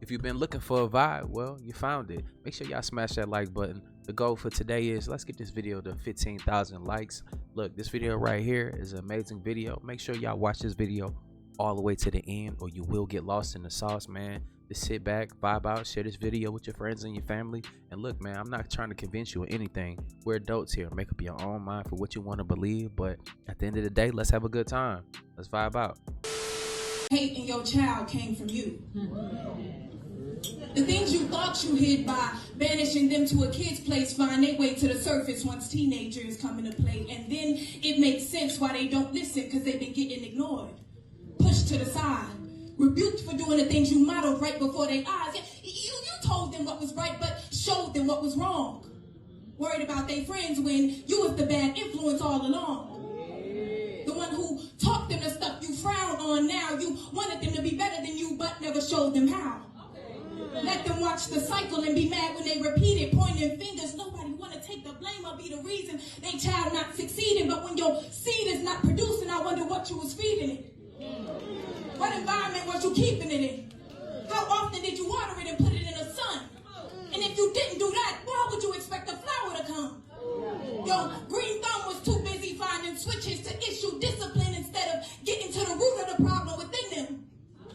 If you've been looking for a vibe, well, you found it. Make sure y'all smash that like button. The goal for today is let's get this video to 15,000 likes. Look, this video right here is an amazing video. Make sure y'all watch this video all the way to the end or you will get lost in the sauce, man. Just sit back, vibe out, share this video with your friends and your family. And look, man, I'm not trying to convince you of anything. We're adults here. Make up your own mind for what you want to believe. But at the end of the day, let's have a good time. Let's vibe out. Hate in your child came from you. The things you thought you hid by banishing them to a kid's place find their way to the surface once teenagers come into play. And then it makes sense why they don't listen, because they've been getting ignored, pushed to the side, rebuked for doing the things you modeled right before their eyes. You told them what was right, but showed them what was wrong. Worried about their friends when you was the bad influence all along. The one who taught them the stuff you frown on now. You wanted them to be better than you, but never showed them how. Let them watch the cycle and be mad when they repeat it, pointing fingers. Nobody want to take the blame or be the reason they child not succeeding. But when your seed is not producing, I wonder what you was feeding it. What environment was you keeping it in? How often did you water it and put it in the sun? And if you didn't do that, why would you expect a flower to come? Your green thumb was too busy finding switches to issue discipline instead of getting to the root of the problem within them.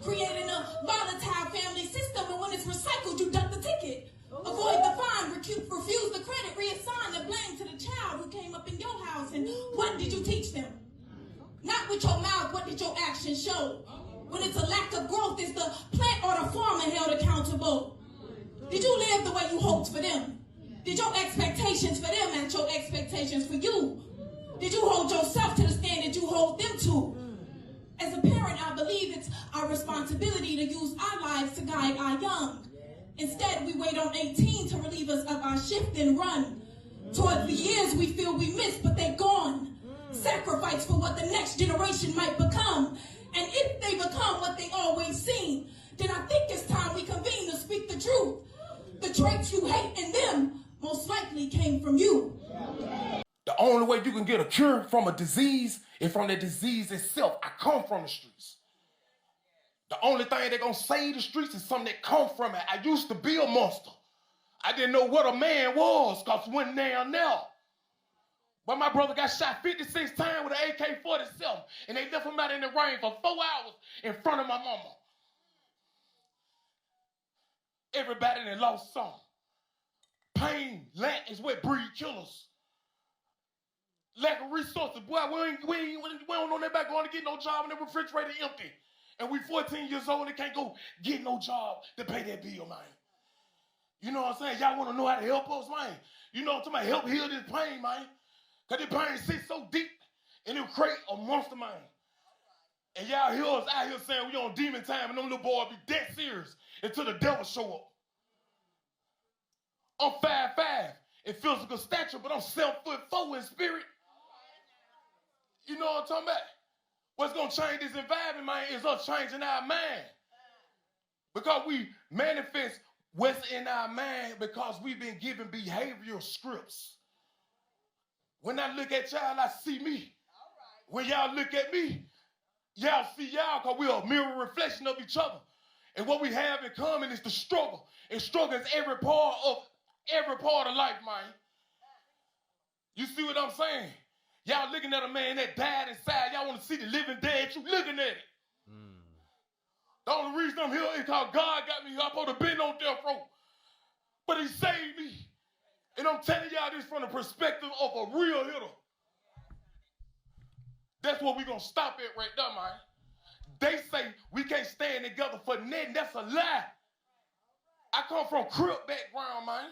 Creating a volatile family system, and when it's recycled, you duck the ticket. Avoid the fine, refuse the credit, reassign the blame to the child who came up in your house. And what did you teach them? Not with your mouth, what did your actions show? When it's a lack of growth, is the plant or the farmer held accountable? Did you live the way you hoped for them? Did your expectations for them match your expectations for you? Did you hold yourself to the standard you hold them to? As a parent, I believe it's our responsibility to use our lives to guide our young. Instead, we wait on 18 to relieve us of our shift and run towards the years we feel we missed, but they're gone. Sacrifice for what the next generation might become. And if they become what they always seem, then I think it's time we convene to speak the truth. The traits you hate in them most likely came from you. The only way you can get a cure from a disease is from the disease itself. I come from the streets. The only thing that's going to save the streets is something that come from it. I used to be a monster. I didn't know what a man was because when now. But my brother got shot 56 times with an AK-47, and they left him out in the rain for 4 hours in front of my mama. Everybody that lost some. Pain, lack is what breed killers. Lack of resources. Boy, we don't know that back going to get no job and the refrigerator empty. And we 14 years old and can't go get no job to pay that bill, man. You know what I'm saying? Y'all want to know how to help us, man? You know what I'm talking about? Help heal this pain, man. Because this pain sits so deep and it'll create a monster mind. And y'all hear us out here saying we on demon time and them little boys be dead serious until the devil show up. I'm 5'5" in physical stature, but I'm 7'4" in spirit. You know what I'm talking about? What's going to change this environment, man, is us changing our mind. Because we manifest what's in our mind because we've been given behavioral scripts. When I look at y'all, I see me. When y'all look at me, y'all see y'all because we're a mirror reflection of each other. And what we have in common is the struggle. And struggle is every part of life, man. You see what I'm saying? Y'all looking at a man that died inside. Y'all want to see the living dead. You looking at it. The only reason I'm here is because God got me here. I'm supposed to been on death row. But he saved me. And I'm telling y'all this from the perspective of a real hitter. That's what we're going to stop at right there, man. They say we can't stand together for nothing. That's a lie. I come from Crip background, man.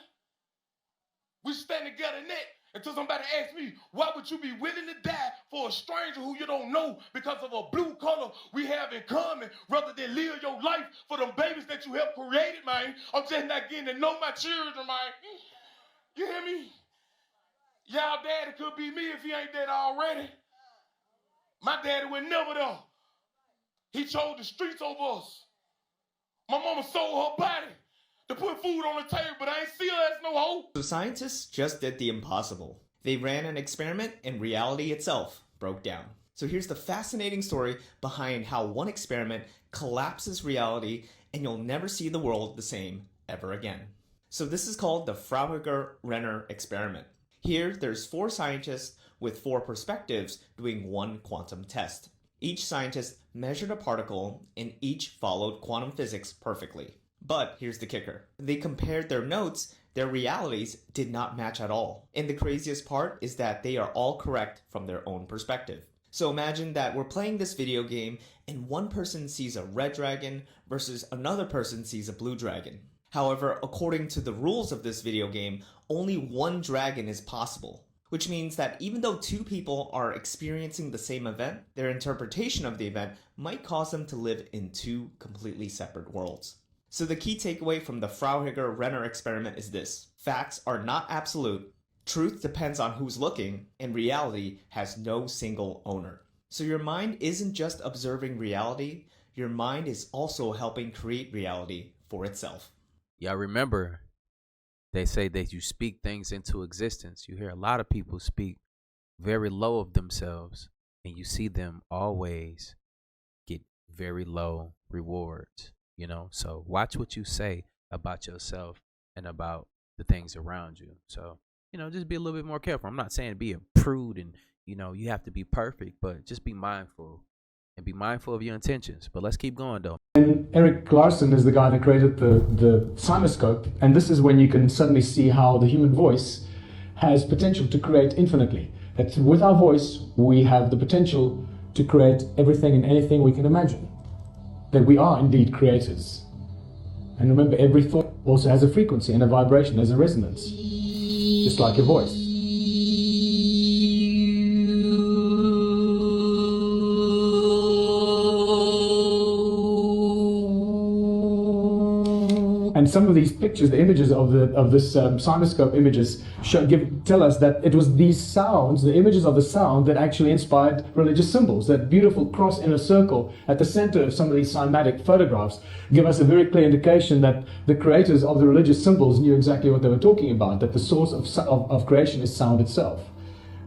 We stand together in that until somebody asks me, why would you be willing to die for a stranger who you don't know because of a blue color we have in common rather than live your life for them babies that you helped create, man? I'm just not getting to know my children, man. You hear me? Y'all daddy could be me if he ain't dead already. My daddy would never though. He chose the streets over us. My mama sold her body to put food on the table, but I ain't see her as no hoe. So scientists just did the impossible. They ran an experiment and reality itself broke down. So here's the fascinating story behind how one experiment collapses reality and you'll never see the world the same ever again. So this is called the Frauenberger-Renner experiment. Here, there's 4 scientists with 4 perspectives doing one quantum test. Each scientist measured a particle and each followed quantum physics perfectly. But here's the kicker. They compared their notes, their realities did not match at all. And the craziest part is that they are all correct from their own perspective. So imagine that we're playing this video game and one person sees a red dragon versus another person sees a blue dragon. However, according to the rules of this video game, only one dragon is possible. Which means that even though 2 people are experiencing the same event, their interpretation of the event might cause them to live in 2 completely separate worlds. So the key takeaway from the Frauenberger-Renner experiment is this. Facts are not absolute, truth depends on who's looking, and reality has no single owner. So your mind isn't just observing reality, your mind is also helping create reality for itself. Y'all remember, they say that you speak things into existence. You hear a lot of people speak very low of themselves, and you see them always get very low rewards, you know? So watch what you say about yourself and about the things around you. So, you know, just be a little bit more careful. I'm not saying be a prude and, you know, you have to be perfect, but just be mindful and be mindful of your intentions. But let's keep going, though. And Eric Larson is the guy that created the simoscope, and this is when you can suddenly see how the human voice has potential to create infinitely. That with our voice, we have the potential to create everything and anything we can imagine. That we are indeed creators. And remember, every thought also has a frequency and a vibration, there's a resonance, just like your voice. And some of these pictures, the images of this simoscope images tell us that it was these sounds, the images of the sound, that actually inspired religious symbols. That beautiful cross in a circle at the center of some of these cymatic photographs give us a very clear indication that the creators of the religious symbols knew exactly what they were talking about, that the source of creation is sound itself.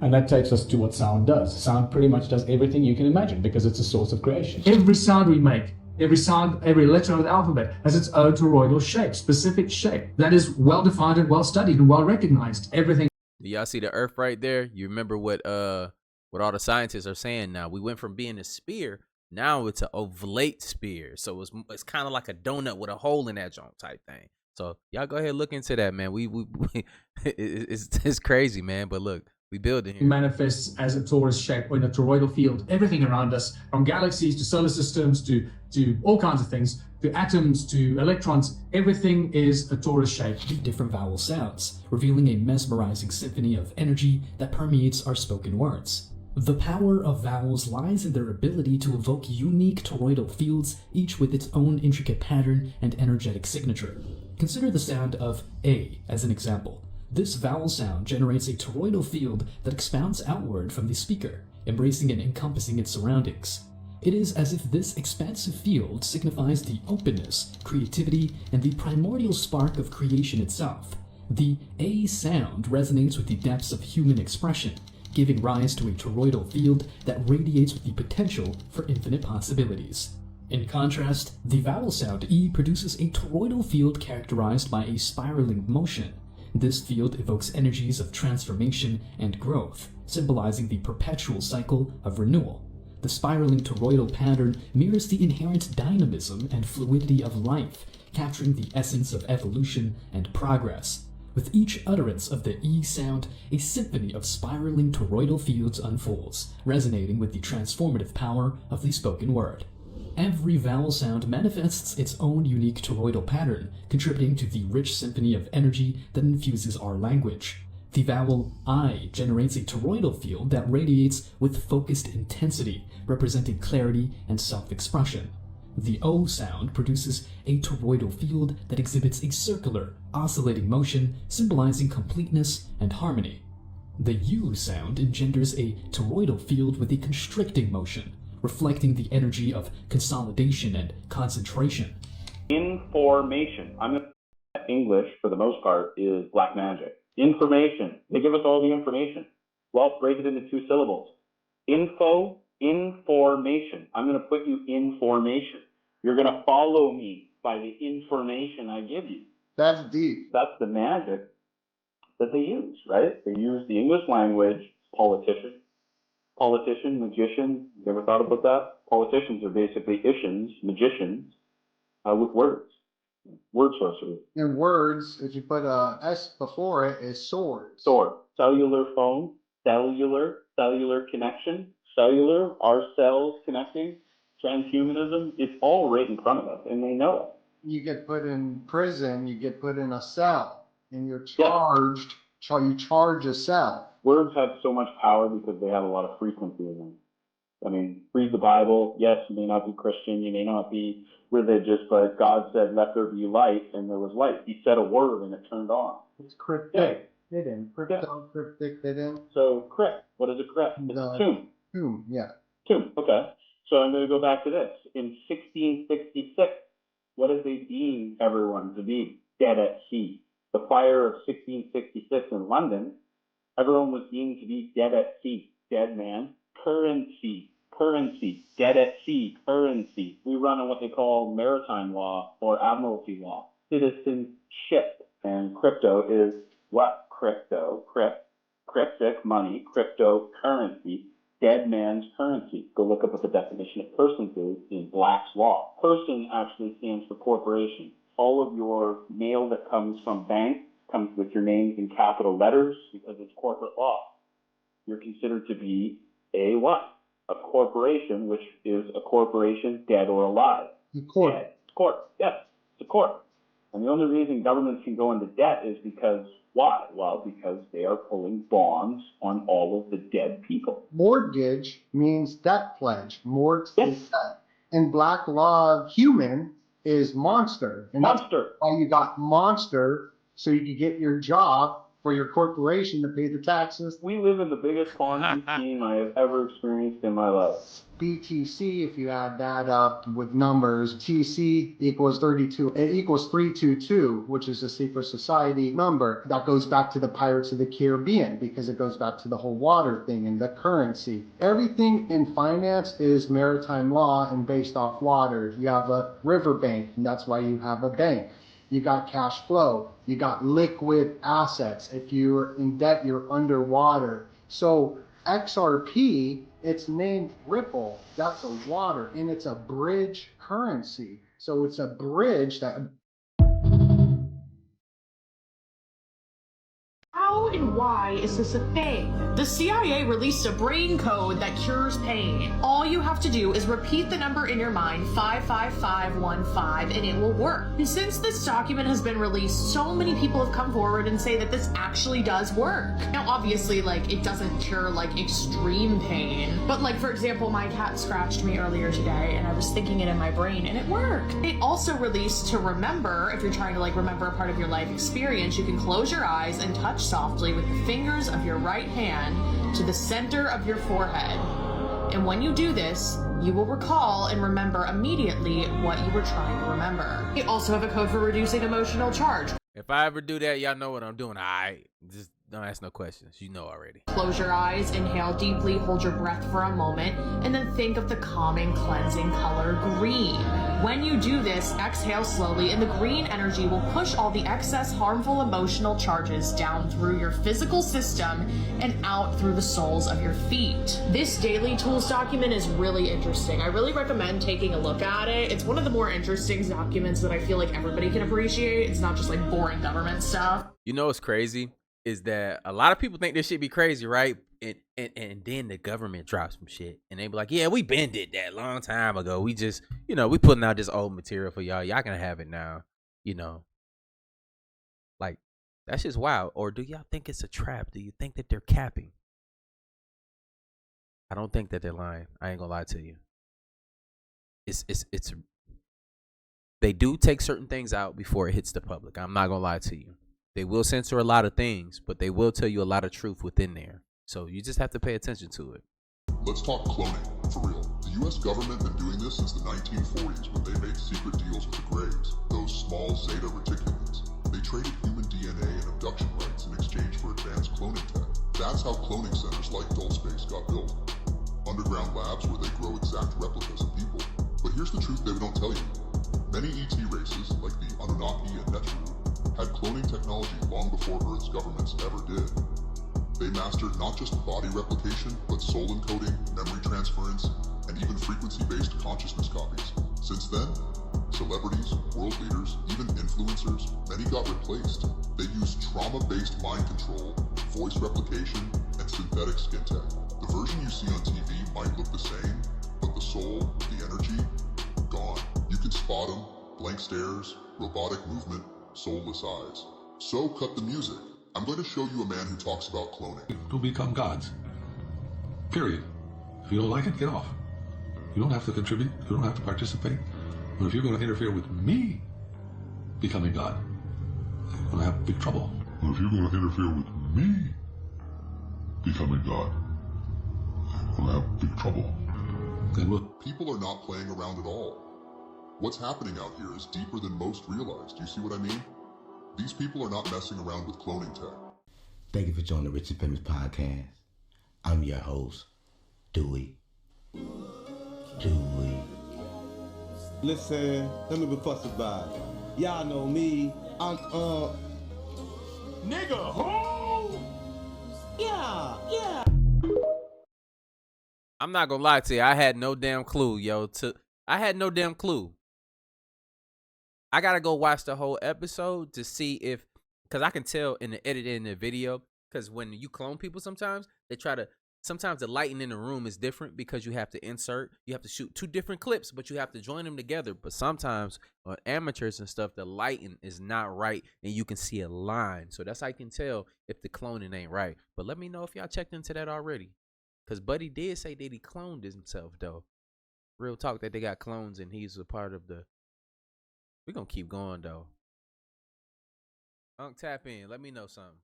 And that takes us to what sound does. Sound pretty much does everything you can imagine because it's a source of creation. Every sound we make, every sound, every letter of the alphabet has its own toroidal shape, specific shape that is well defined and well studied and well recognized. Everything. Do y'all see the Earth right there? You remember what all the scientists are saying now? We went from being a sphere, now it's an ovalate sphere. So it's kind of like a donut with a hole in that joint type thing. So y'all go ahead and look into that, man. It's crazy, man. But look, we build it here. Manifests as a torus shape or in a toroidal field. Everything around us, from galaxies to solar systems to all kinds of things, to atoms to electrons, everything is a torus shape. Different vowel sounds, revealing a mesmerizing symphony of energy that permeates our spoken words. The power of vowels lies in their ability to evoke unique toroidal fields, each with its own intricate pattern and energetic signature. Consider the sound of A as an example. This vowel sound generates a toroidal field that expands outward from the speaker, embracing and encompassing its surroundings. It is as if this expansive field signifies the openness, creativity, and the primordial spark of creation itself. The A sound resonates with the depths of human expression, giving rise to a toroidal field that radiates with the potential for infinite possibilities. In contrast, the vowel sound E produces a toroidal field characterized by a spiraling motion. This field evokes energies of transformation and growth, symbolizing the perpetual cycle of renewal. The spiraling toroidal pattern mirrors the inherent dynamism and fluidity of life, capturing the essence of evolution and progress. With each utterance of the E sound, a symphony of spiraling toroidal fields unfolds, resonating with the transformative power of the spoken word. Every vowel sound manifests its own unique toroidal pattern, contributing to the rich symphony of energy that infuses our language. The vowel I generates a toroidal field that radiates with focused intensity, representing clarity and self-expression. The O sound produces a toroidal field that exhibits a circular, oscillating motion, symbolizing completeness and harmony. The U sound engenders a toroidal field with a constricting motion, reflecting the energy of consolidation and concentration. Information. English, for the most part, is black magic. Information. They give us all the information. Well, break it into 2 syllables. Info, information. I'm going to put you in formation. You're going to follow me by the information I give you. That's deep. That's the magic that they use, right? They use the English language. Politician, magician. You ever thought about that? Politicians are basically magicians, with words. Word sorcery. In words, if you put a S before it, is swords. Sword. Cellular phone. Cellular connection. Cellular, our cells connecting. Transhumanism. It's all right in front of us, and they know it. You get put in prison, you get put in a cell, and you're charged. Yeah. You charge a cell. Words have so much power because they have a lot of frequency in them. I mean, read the Bible. Yes, you may not be Christian, you may not be religious, but God said, let there be light, and there was light. He said a word, and it turned on. It's cryptic. Yeah. Hidden. Crypto, cryptic, hidden. So, crypt. What is a crypt? It's a tomb. Tomb, yeah. Tomb, okay. So I'm going to go back to this. In 1666, what did they deem everyone to be? Dead at sea. The fire of 1666 in London, everyone was deemed to be dead at sea. Dead man. Currency. Dead at sea. Currency. We run on what they call maritime law or admiralty law. Citizenship. And crypto is what? Crypto. Cryptic money. Cryptocurrency. Dead man's currency. Go look up what the definition of persons is in Black's law. Person actually stands for corporation. All of your mail that comes from banks comes with your names in capital letters because it's corporate law. You're considered to be a what? A corporation, which is a corporation dead or alive. A court. Dead. Court. Yes, it's a court. And the only reason governments can go into debt is because, why? Well, because they are pulling bonds on all of the dead people. Mortgage means debt pledge. Mortgage Yes. is debt. In Black law, human is monster. And that's Monster. why you got monster, so you can get your job for your corporation to pay the taxes. We live in the biggest Ponzi scheme I have ever experienced in my life. BTC, if you add that up with numbers, TC equals 32. It equals 322, which is a secret society number. That goes back to the Pirates of the Caribbean because it goes back to the whole water thing and the currency. Everything in finance is maritime law and based off water. You have a riverbank, and that's why you have a bank. You got cash flow. You got liquid assets. If you're in debt, you're underwater. So XRP, it's named Ripple. That's a water, and it's a bridge currency. So it's a bridge that... How and why is this a thing? The CIA released a brain code that cures pain. All you have to do is repeat the number in your mind, 55515, and it will work. And since this document has been released, so many people have come forward and say that this actually does work. Now, obviously, like, it doesn't cure, like, extreme pain. But, like, for example, my cat scratched me earlier today, and I was thinking it in my brain, and it worked. It also released to remember, if you're trying to, like, remember a part of your life experience, you can close your eyes and touch softly with the fingers of your right hand to the center of your forehead. And when you do this, you will recall and remember immediately what you were trying to remember. We also have a code for reducing emotional charge. If I ever do that, y'all know what I'm doing. Alright, just don't ask no questions. You know already. Close your eyes, inhale deeply, hold your breath for a moment, and then think of the calming, cleansing color green. When you do this, exhale slowly, and the green energy will push all the excess harmful emotional charges down through your physical system and out through the soles of your feet. This daily tools document is really interesting. I really recommend taking a look at it. It's one of the more interesting documents that I feel like everybody can appreciate. It's not just like boring government stuff. You know what's crazy is that a lot of people think this shit be crazy, right? And then the government drops some shit and they be like, yeah, we been did that long time ago. We just, you know, we putting out this old material for y'all. Y'all can have it now, you know. Like, that's just wild. Or do y'all think it's a trap? Do you think that they're capping? I don't think that they're lying. I ain't gonna lie to you. It's they do take certain things out before it hits the public. I'm not gonna lie to you. They will censor a lot of things, but they will tell you a lot of truth within there. So you just have to pay attention to it. Let's talk cloning, for real. The US government been doing this since the 1940s when they made secret deals with the Grays, those small zeta reticulates. They traded human DNA and abduction rights in exchange for advanced cloning tech. That's how cloning centers like Space got built. Underground labs where they grow exact replicas of people. But here's the truth they don't tell you. Many ET races, like the Anunnaki and Neteru, had cloning technology long before Earth's governments ever did. They mastered not just body replication, but soul encoding, memory transference, and even frequency-based consciousness copies. Since then, celebrities, world leaders, even influencers, many got replaced. They used trauma-based mind control, voice replication, and synthetic skin tech. The version you see on TV might look the same, but the soul, the energy, gone. You can spot them, blank stares, robotic movement, soulless eyes. So cut the music. I'm going to show you a man who talks about cloning. To become gods. Period. If you don't like it, get off. You don't have to contribute. You don't have to participate. But if you're going to interfere with me becoming God, you're going to have big trouble. But if you're going to interfere with me becoming God, you're going to have big trouble. People are not playing around at all. What's happening out here is deeper than most realize. Do you see what I mean? These people are not messing around with cloning tech. Thank you for joining the Rich and Famous Podcast. I'm your host, Dewey. Listen, let me be fussed by. Y'all know me. I'm Nigga, who? Yeah. I'm not gonna lie to you. I had no damn clue, yo. I had no damn clue. I gotta go watch the whole episode to see if, because I can tell in the editing in the video, because when you clone people sometimes, sometimes the lighting in the room is different because you have to shoot two different clips, but you have to join them together. But sometimes on amateurs and stuff, the lighting is not right and you can see a line. So that's how you can tell if the cloning ain't right. But let me know if y'all checked into that already. Because Buddy did say that he cloned himself, though. Real talk that they got clones and he's a part of the... We're going to keep going, though. Tap in. Let me know something.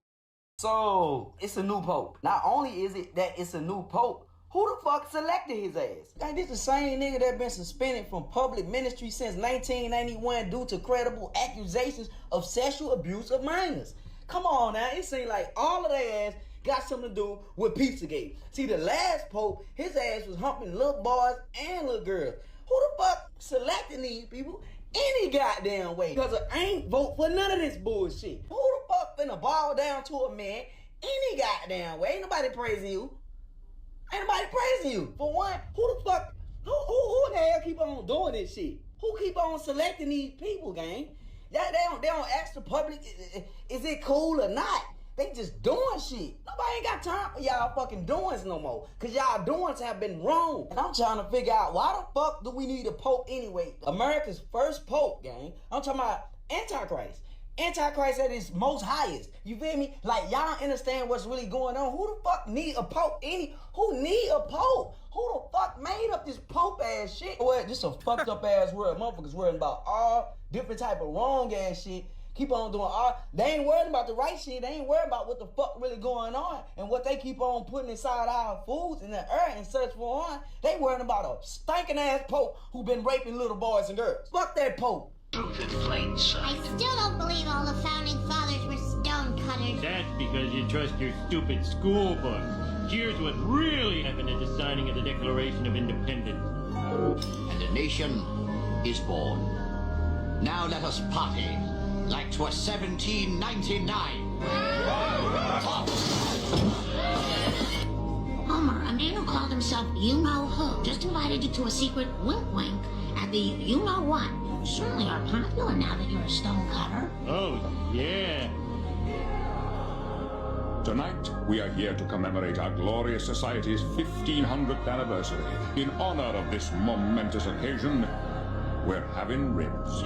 So, it's a new pope. Not only is it that it's a new pope, who the fuck selected his ass? Like, this the same nigga that been suspended from public ministry since 1991 due to credible accusations of sexual abuse of minors. Come on now, it seems like all of their ass got something to do with Pizzagate. See, the last pope, his ass was humping little boys and little girls. Who the fuck selecting these people any goddamn way? Because I ain't vote for none of this bullshit. Who the fuck finna bow down to a man any goddamn way? Ain't nobody praising you. Ain't nobody praising you. For one, who the fuck, who in the hell keep on doing this shit? Who keep on selecting these people, gang? They don't ask the public, is it cool or not? They just doing shit. Nobody ain't got time for y'all fucking doings no more. Cause y'all doings have been wrong. And I'm trying to figure out why the fuck do we need a pope anyway? America's first pope, gang. I'm talking about Antichrist. Antichrist at his most highest. You feel me? Like, y'all understand what's really going on. Who the fuck need a pope? Who need a pope? Who the fuck made up this pope ass shit? Well, this a fucked up ass world. Motherfuckers worrying about all different type of wrong ass shit. Keep on doing all, they ain't worried about the right shit. They ain't worried about what the fuck really going on and what they keep on putting inside our foods in the earth and such for on. They worrying about a stinking ass pope who been raping little boys and girls. Fuck that pope. Truth in plain sight. I still don't believe all the founding fathers were stone cutters. That's because you trust your stupid school book. Here's what really happened at the signing of the Declaration of Independence. And a nation is born. Now let us party like 'twas 1799. Homer, a man who called himself you-know-who just invited you to a secret wink-wink at the you-know-what. You certainly are popular now that you're a stone cutter. Oh, yeah. Tonight, we are here to commemorate our glorious society's 1500th anniversary. In honor of this momentous occasion, we're having ribs.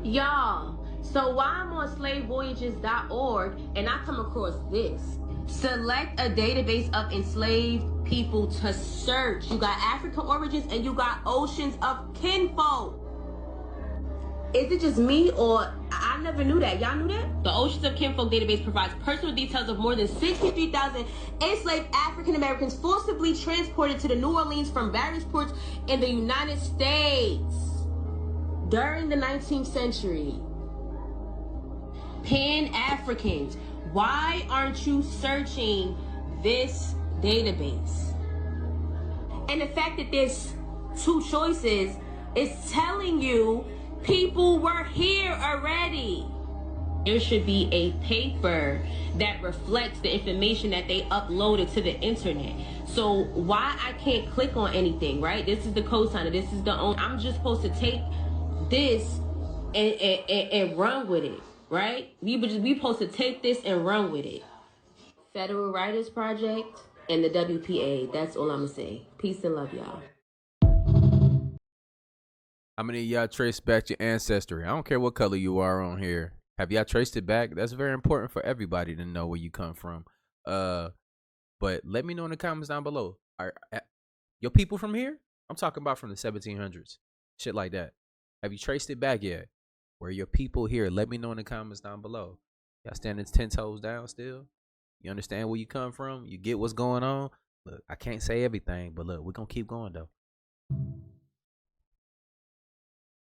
Y'all, so while I'm on slavevoyages.org and I come across this, select a database of enslaved people to search. You got African origins and you got oceans of kinfolk. Is it just me or I never knew that? Y'all knew that? The Oceans of Kinfolk database provides personal details of more than 63,000 enslaved African Americans forcibly transported to the New Orleans from various ports in the United States during the 19th century. Pan-Africans, why aren't you searching this database? And the fact that there's two choices is telling you people were here already. There should be a paper that reflects the information that they uploaded to the internet. So why I can't click on anything, right? This is the cosigner, this is the owner. I'm just supposed to take this and run with it, right? We supposed to take this and run with it. Federal Writers Project and the WPA. That's all I'm gonna say. Peace and love, y'all. How many of y'all trace back your ancestry? I don't care what color you are on here. Have y'all traced it back? That's very important for everybody to know where you come from. But let me know in the comments down below. Are your people from here? I'm talking about from the 1700s. Shit like that. Have you traced it back yet? Where your people here? Let me know in the comments down below. Y'all standing 10 toes down still? You understand where you come from? You get what's going on? Look, I can't say everything, but look, we're going to keep going though.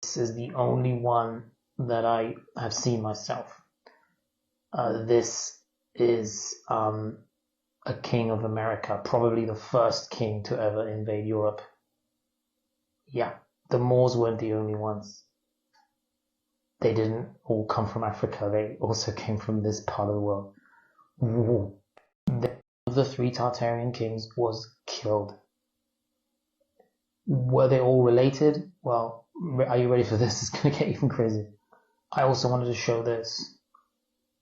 This is the only one that I have seen myself. This is a king of America, probably the first king to ever invade Europe. Yeah, the Moors weren't the only ones. They didn't all come from Africa, they also came from this part of the world. One of the three Tartarian kings was killed. Were they all related? Well, are you ready for this? It's going to get even crazy. I also wanted to show this.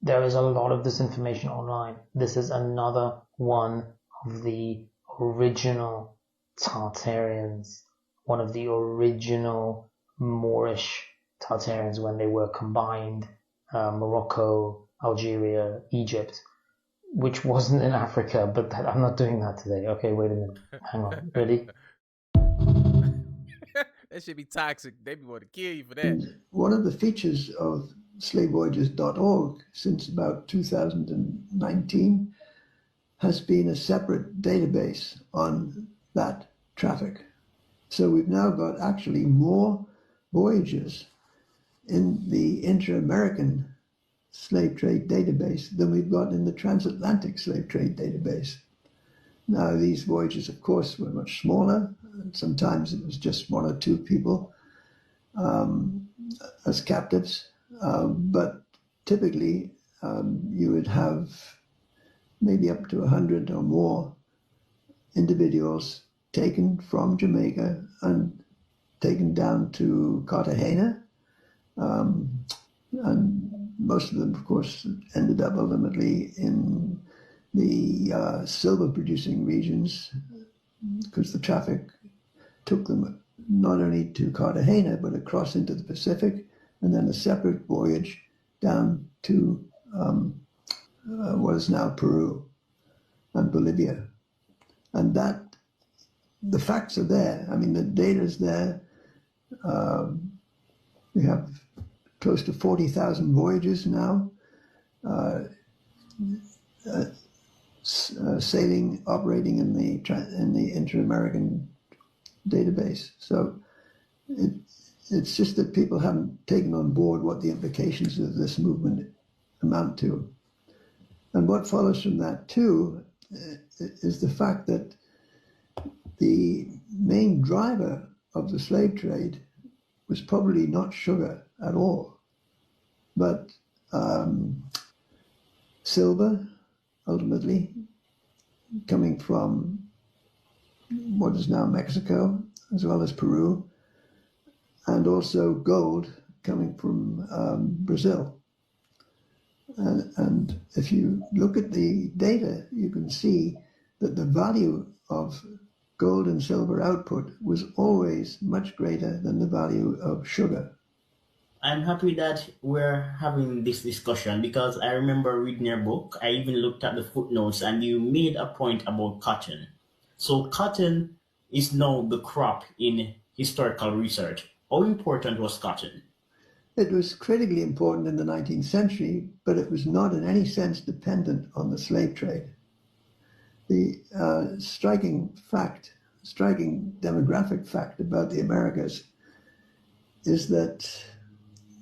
There is a lot of this information online. This is another one of the original Tartarians, one of the original Moorish Tartarians when they were combined, Morocco, Algeria, Egypt, which wasn't in Africa, but I'm not doing that today. Okay, wait a minute. Hang on. Ready? That should be toxic. They be want to kill you for that. One of the features of slavevoyages.org since about 2019 has been a separate database on that traffic. So we've now got actually more voyages in the inter-American slave trade database than we've got in the transatlantic slave trade database. Now, these voyages, of course, were much smaller. Sometimes it was just one or two people as captives. But typically, you would have maybe up to 100 or more individuals taken from Jamaica and taken down to Cartagena. And most of them, of course, ended up ultimately in the silver-producing regions because the traffic took them not only to Cartagena, but across into the Pacific, and then a separate voyage down to what is now Peru and Bolivia. And that, the facts are there. I mean, the data is there. We have close to 40,000 voyages now, sailing, operating in the inter-American database. So it's just that people haven't taken on board what the implications of this movement amount to. And what follows from that too is the fact that the main driver of the slave trade was probably not sugar at all, but silver, ultimately, coming from what is now Mexico, as well as Peru, and also gold coming from Brazil. And if you look at the data, you can see that the value of gold and silver output was always much greater than the value of sugar. I'm happy that we're having this discussion because I remember reading your book. I even looked at the footnotes and you made a point about cotton. So cotton is now the crop in historical research. How important was cotton? It was critically important in the 19th century, but it was not in any sense dependent on the slave trade. The striking demographic fact about the Americas is that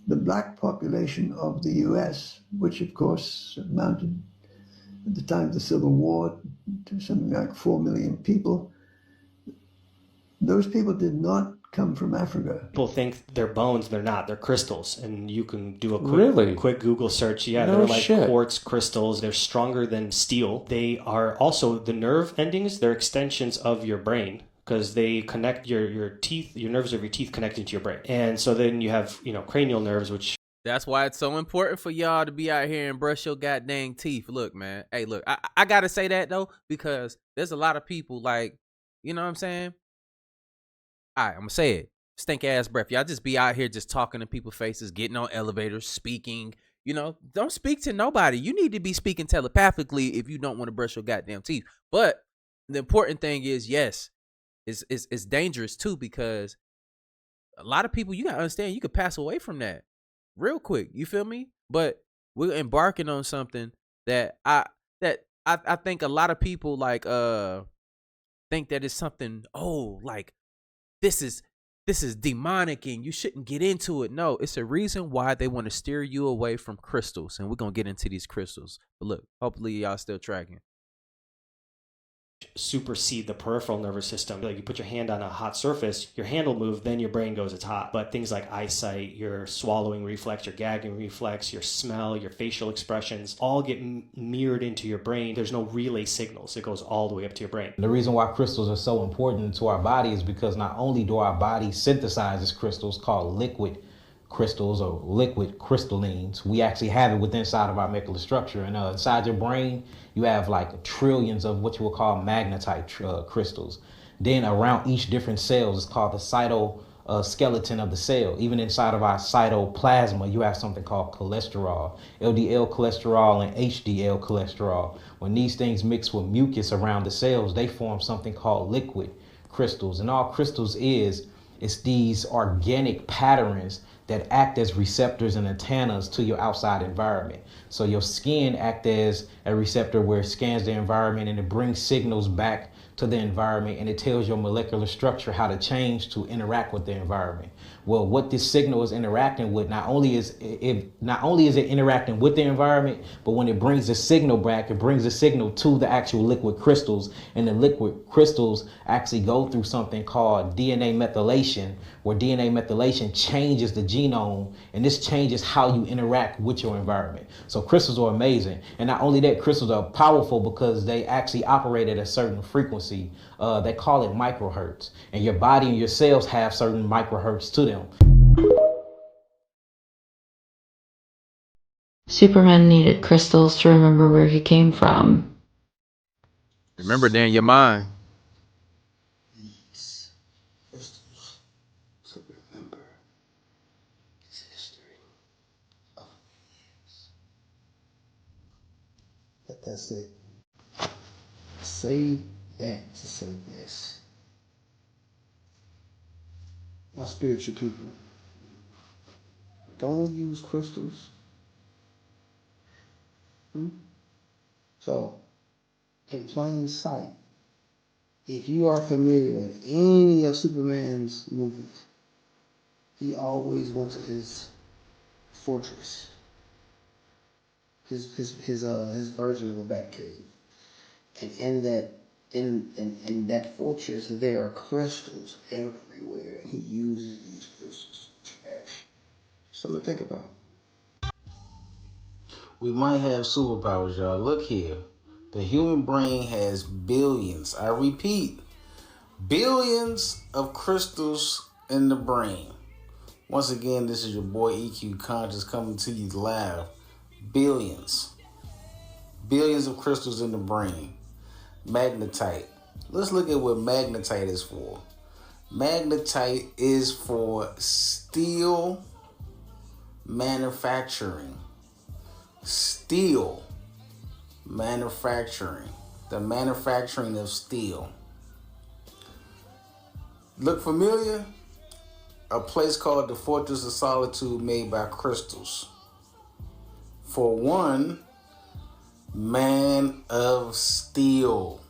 the black population of the US, which of course amounted at the time of the Civil War to something like 4 million people, Those people did not come from Africa. People think they're bones, they're not. They're crystals, and you can do a quick Google search. Yeah, No they're like shit. quartz crystals. They're stronger than steel. They are also the nerve endings. They're extensions of your brain because they connect your teeth. Your nerves of your teeth connect into your brain, and so then you have cranial nerves, which. That's why it's so important for y'all to be out here and brush your goddamn teeth. Look, man. Hey, look, I gotta say that though, because there's a lot of people like, you know what I'm saying? All right, I'm gonna say it. Stink ass breath. Y'all just be out here just talking to people's faces, getting on elevators, speaking. Don't speak to nobody. You need to be speaking telepathically if you don't want to brush your goddamn teeth. But the important thing is, yes, it's dangerous too, because a lot of people, you gotta understand, you could pass away from that real quick. You feel me? But we're embarking on something that I think a lot of people like think that it's something, like this is demonic and you shouldn't get into it. No, it's a reason why they want to steer you away from crystals, and we're gonna get into these crystals. But look, hopefully y'all still tracking. Supersede the peripheral nervous system. Like you put your hand on a hot surface, your hand will move, then your brain goes, it's hot. But things like eyesight, your swallowing reflex, your gagging reflex, your smell, your facial expressions, all get mirrored into your brain. There's no relay signals. It goes all the way up to your brain. The reason why crystals are so important to our body is because not only do our body synthesize these crystals called liquid crystals or liquid crystallines, we actually have it within inside of our molecular structure. And inside your brain, you have like trillions of what you will call magnetite crystals. Then around each different cells, it's called the cytoskeleton of the cell. Even inside of our cytoplasma, you have something called cholesterol, LDL cholesterol and HDL cholesterol. When these things mix with mucus around the cells, they form something called liquid crystals. And all crystals it's these organic patterns that act as receptors and antennas to your outside environment. So your skin acts as a receptor where it scans the environment and it brings signals back to the environment, and it tells your molecular structure how to change to interact with the environment. Well, what this signal is interacting with, not only is it interacting with the environment, but when it brings the signal back, it brings the signal to the actual liquid crystals, and the liquid crystals actually go through something called DNA methylation, where DNA methylation changes the genome, and this changes how you interact with your environment. So crystals are amazing. And not only that, crystals are powerful because they actually operate at a certain frequency. They call it microhertz, and your body and your cells have certain microhertz to them. Superman needed crystals to remember where he came from. Remember, they're in your mind. Crystals to remember his history of but that's it. Say that to say this. My spiritual people, don't use crystals. So, in plain sight, if you are familiar with any of Superman's movies, he always went to his fortress, his version of a Batcave, and in that fortress there are crystals everywhere, and he uses these crystals to trash. Something to think about. We might have superpowers, y'all. Look here. The human brain has billions, I repeat, billions of crystals in the brain. Once again, this is your boy EQ Conscious coming to you live. Billions of crystals in the brain. Magnetite. Let's look at what magnetite is for. Magnetite is for steel manufacturing. Steel manufacturing. The manufacturing of steel. Look familiar? A place called the Fortress of Solitude made by crystals. For one, man of steel.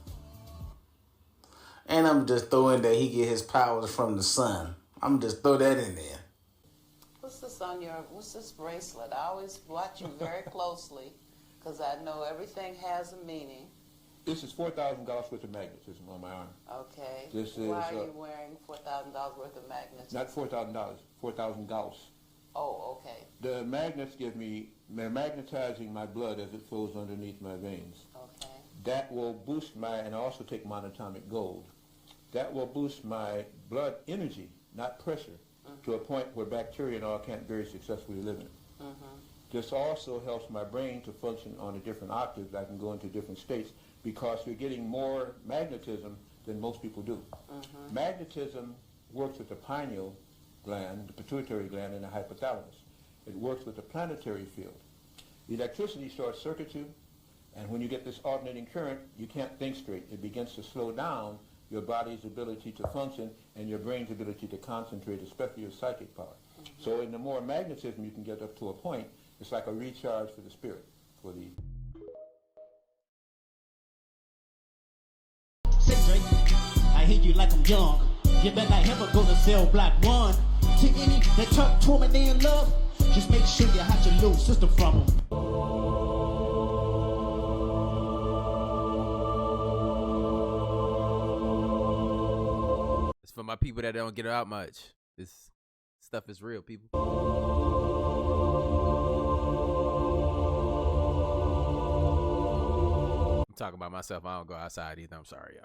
And I'm just throwing that he get his powers from the sun. I'm just throw that in there. What's this bracelet? I always watch you very closely because I know everything has a meaning. This is $4,000 worth of magnetism on my arm. Okay. This is, why are you wearing $4,000 worth of magnets? Not $4,000, 4,000 Gauss. Oh, okay. The magnets give me, they're magnetizing my blood as it flows underneath my veins. Okay. That will boost my, and I also take monatomic gold. That will boost my blood energy, not pressure, to a point where bacteria and all can't very successfully live in it. This also helps my brain to function on a different octave. I can go into different states because you're getting more magnetism than most people do. Magnetism works with the pineal gland, the pituitary gland, and the hypothalamus. It works with the planetary field. The electricity short circuits you, and when you get this alternating current, you can't think straight. It begins to slow down your body's ability to function and your brain's ability to concentrate, especially your psychic power. So in the more magnetism you can get up to a point, it's like a recharge for the spirit, for the... I hate you like I'm young. You better not ever go to cell block 1. To any that talk to me they in love, just make sure you hide your little sister from them. It's for my people that don't get out much. This stuff is real, people. I'm talking about myself. I don't go outside either. I'm sorry,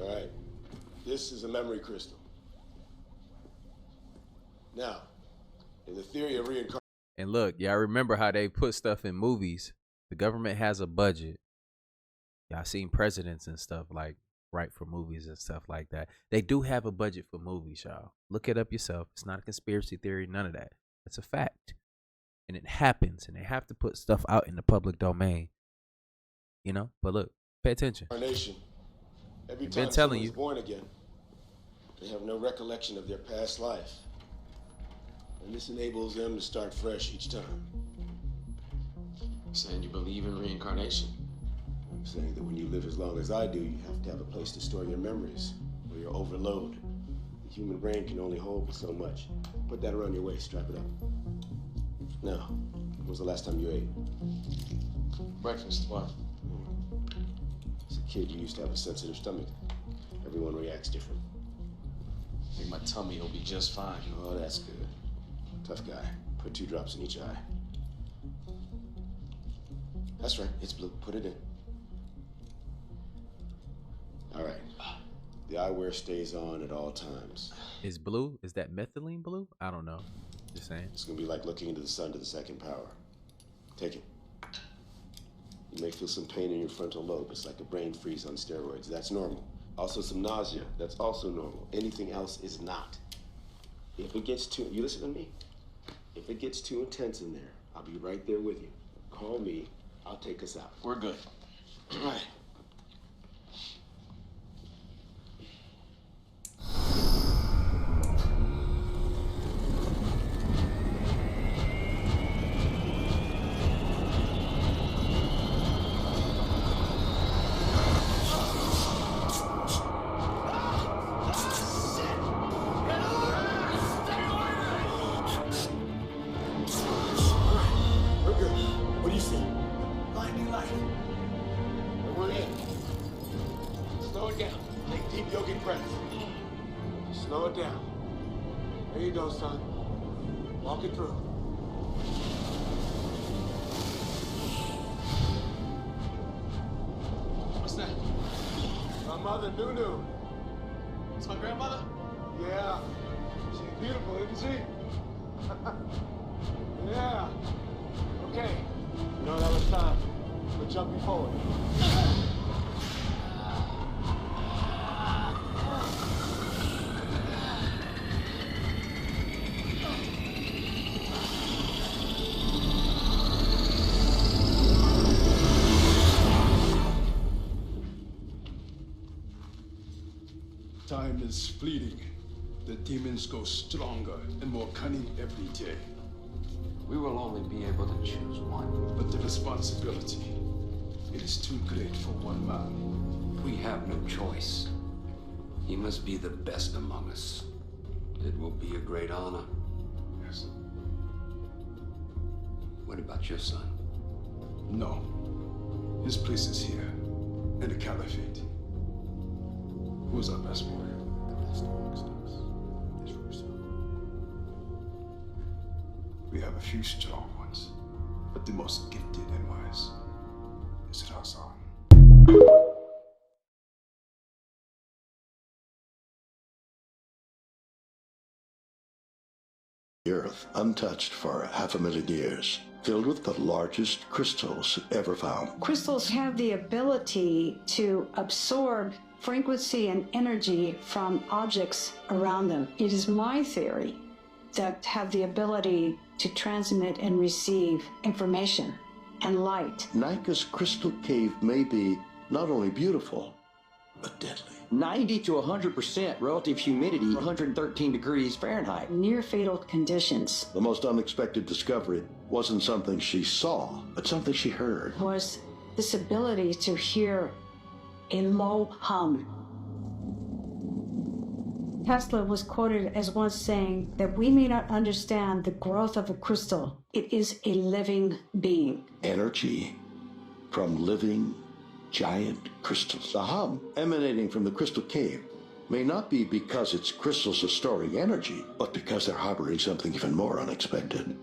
All right, this is a memory crystal. Now, in the theory of reincarnation. And look, y'all remember how they put stuff in movies? The government has a budget. Y'all seen presidents and stuff like write for movies and stuff like that. They do have a budget for movies, y'all. Look it up yourself. It's not a conspiracy theory, none of that. It's a fact. And it happens, and they have to put stuff out in the public domain. You know? But look, pay attention. Every I've time been telling someone's you. born again, they have no recollection of their past life. And this enables them to start fresh each time. You saying you believe in reincarnation? I'm saying that when you live as long as I do, you have to have a place to store your memories, or you're overload. The human brain can only hold so much. Put that around your waist, strap it up. Now, when was the last time you ate? Breakfast, what? As a kid, you used to have a sensitive stomach. Everyone reacts different. I think my tummy will be just fine. Oh, that's good. Tough guy. Put 2 drops in each eye. That's right, it's blue. Put it in. All right. The eyewear stays on at all times. Is blue? Is that methylene blue? I don't know. Just saying. It's gonna be like looking into the sun to the second power. Take it. You may feel some pain in your frontal lobe. It's like a brain freeze on steroids. That's normal. Also some nausea. That's also normal. Anything else is not. If it gets too, you listen to me. If it gets too intense in there, I'll be right there with you. Call me. I'll take us out. We're good. All right. Slow it down. There you go, son. Walk it through. What's that? My mother, Nunu. It's my grandmother? Yeah. She's beautiful, isn't she? Yeah. Okay. You know that was time. We're jumping forward. Time is fleeting. The demons grow stronger and more cunning every day. We will only be able to choose one. But the responsibility, it is too great for one man. We have no choice. He must be the best among us. It will be a great honor. Yes. What about your son? No. His place is here, in the Caliphate. Who's our best boy? The best amongst us is Russo. We have a few strong ones, but the most gifted and wise is Razan. The Earth, untouched for 500,000 years, filled with the largest crystals ever found. Crystals have the ability to absorb frequency and energy from objects around them. It is my theory that have the ability to transmit and receive information and light. Nika's crystal cave may be not only beautiful, but deadly. 90 to 100% relative humidity, 113 degrees Fahrenheit. Near fatal conditions. The most unexpected discovery wasn't something she saw, but something she heard. Was this ability to hear a low hum. Tesla was quoted as once saying that we may not understand the growth of a crystal. It is a living being. Energy from living giant crystals. The hum emanating from the crystal cave may not be because its crystals are storing energy, but because they're harboring something even more unexpected.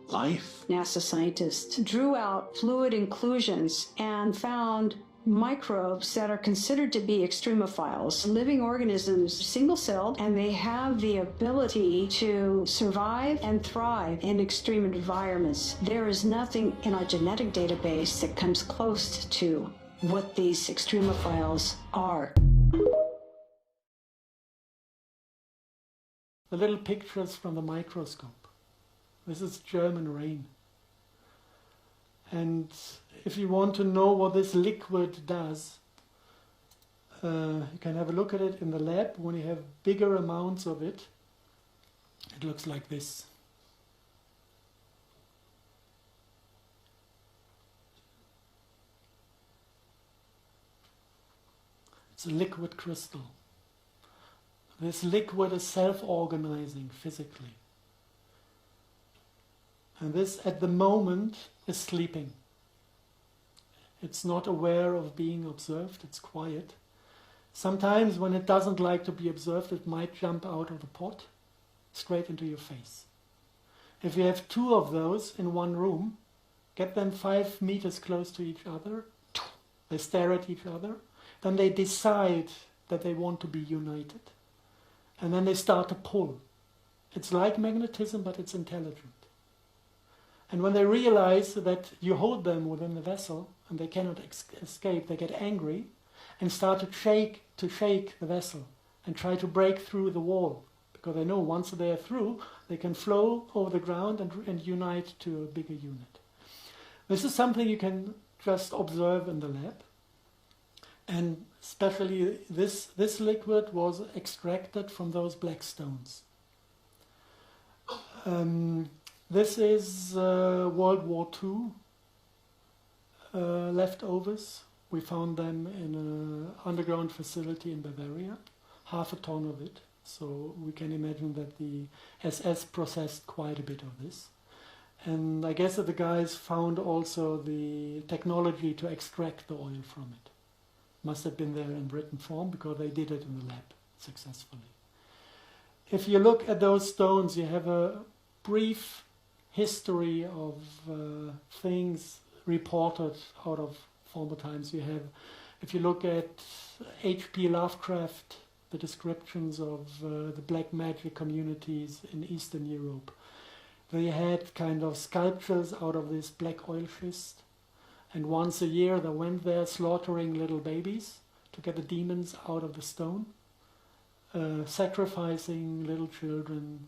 Life. NASA scientists drew out fluid inclusions and found microbes that are considered to be extremophiles, living organisms, single-celled, and they have the ability to survive and thrive in extreme environments. There is nothing in our genetic database that comes close to what these extremophiles are. The little pictures from the microscope. This is German rain. And if you want to know what this liquid does, you can have a look at it in the lab. When you have bigger amounts of it, it looks like this. It's a liquid crystal. This liquid is self-organizing physically. And this, at the moment, is sleeping. It's not aware of being observed, it's quiet. Sometimes when it doesn't like to be observed, it might jump out of the pot straight into your face. If you have two of those in one room, get them 5 meters close to each other, they stare at each other, then they decide that they want to be united. And then they start to pull. It's like magnetism, but it's intelligent. And when they realize that you hold them within the vessel and they cannot escape, they get angry and start to shake the vessel and try to break through the wall. Because they know once they are through, they can flow over the ground and unite to a bigger unit. This is something you can just observe in the lab. And especially this liquid was extracted from those black stones. This is World War II leftovers. We found them in an underground facility in Bavaria, 1/2 ton of it. So we can imagine that the SS processed quite a bit of this. And I guess that the guys found also the technology to extract the oil from it. Must have been there in written form because they did it in the lab successfully. If you look at those stones, you have a brief history of things reported out of former times. You have, if you look at H.P. Lovecraft, the descriptions of the black magic communities in Eastern Europe, they had kind of sculptures out of this black oil schist. And once a year they went there slaughtering little babies to get the demons out of the stone, sacrificing little children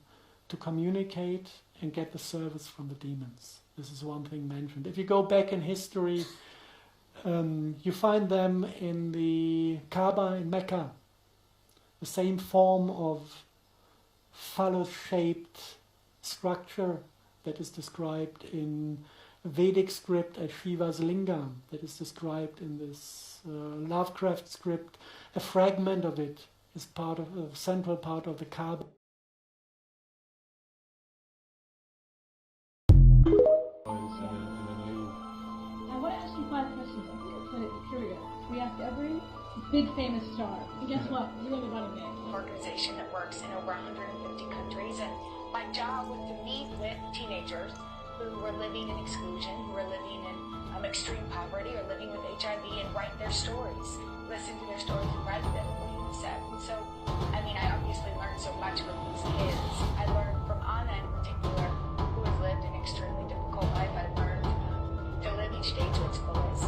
to communicate and get the service from the demons. This is one thing mentioned. If you go back in history, you find them in the Kaaba in Mecca, the same form of phallus-shaped structure that is described in Vedic script as Shiva's lingam, that is described in this Lovecraft script. A fragment of it is part of a central part of the Kaaba. I want to ask you 5 questions. I think it's kind of curious. We ask every big famous star. And guess what? You're only running it. Organization that works in over 150 countries, and my job was to meet with teenagers who were living in exclusion, who were living in extreme poverty, or living with HIV, and write their stories, listen to their stories and write them, what you said. So, I mean, I obviously learned so much from these kids. I learned from Anna in particular, who has lived an extremely difficult life. I learned to live each day to its fullest.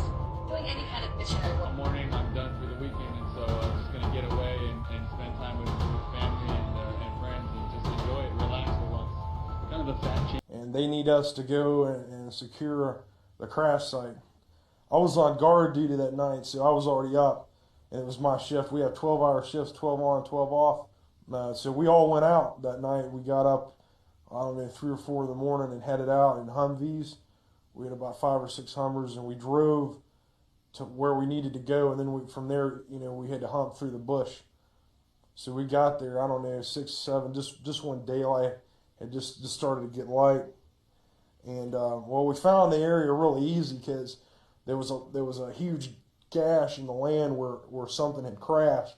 Doing any kind of missionary work. One morning I'm done for the weekend, and so I'm just going to get away and spend time with family and friends and just enjoy it, relax for once. Kind of a fat cheek. And they need us to go and secure the crash site. I was on guard duty that night, so I was already up, and it was my shift. We have 12-hour shifts, 12 on, 12 off. So we all went out that night. We got up, I don't know, 3 or 4 in the morning and headed out in Humvees. We had about 5 or 6 Hummers, and we drove to where we needed to go, and then from there, we had to hump through the bush. So we got there, I don't know, 6, 7, just when daylight had just started to get light. And well, we found the area really easy because there was a huge gash in the land where something had crashed,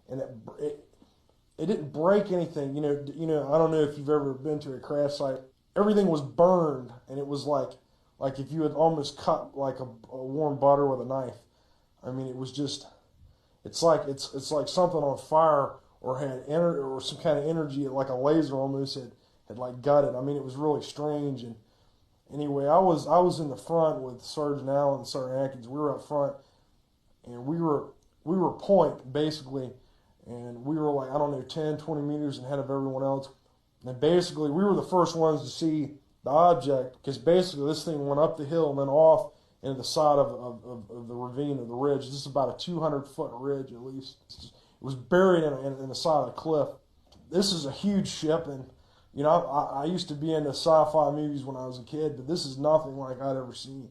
and it didn't break anything. I don't know if you've ever been to a crash site. Everything was burned, and it was like if you had almost cut like a warm butter with a knife. I mean, it was just, it's like something on fire or had or some kind of energy, like a laser almost had like gutted. I mean, it was really strange. And anyway, I was in the front with Sergeant Allen and Sergeant Atkins. We were up front, and we were point basically, and we were like, I don't know, 10, 20 meters ahead of everyone else. And basically, we were the first ones to see the object, because basically this thing went up the hill and then off into the side of the ravine of the ridge. This is about a 200-foot ridge at least. It was buried in the side of the cliff. This is a huge ship, and I used to be into sci-fi movies when I was a kid, but this is nothing like I'd ever seen.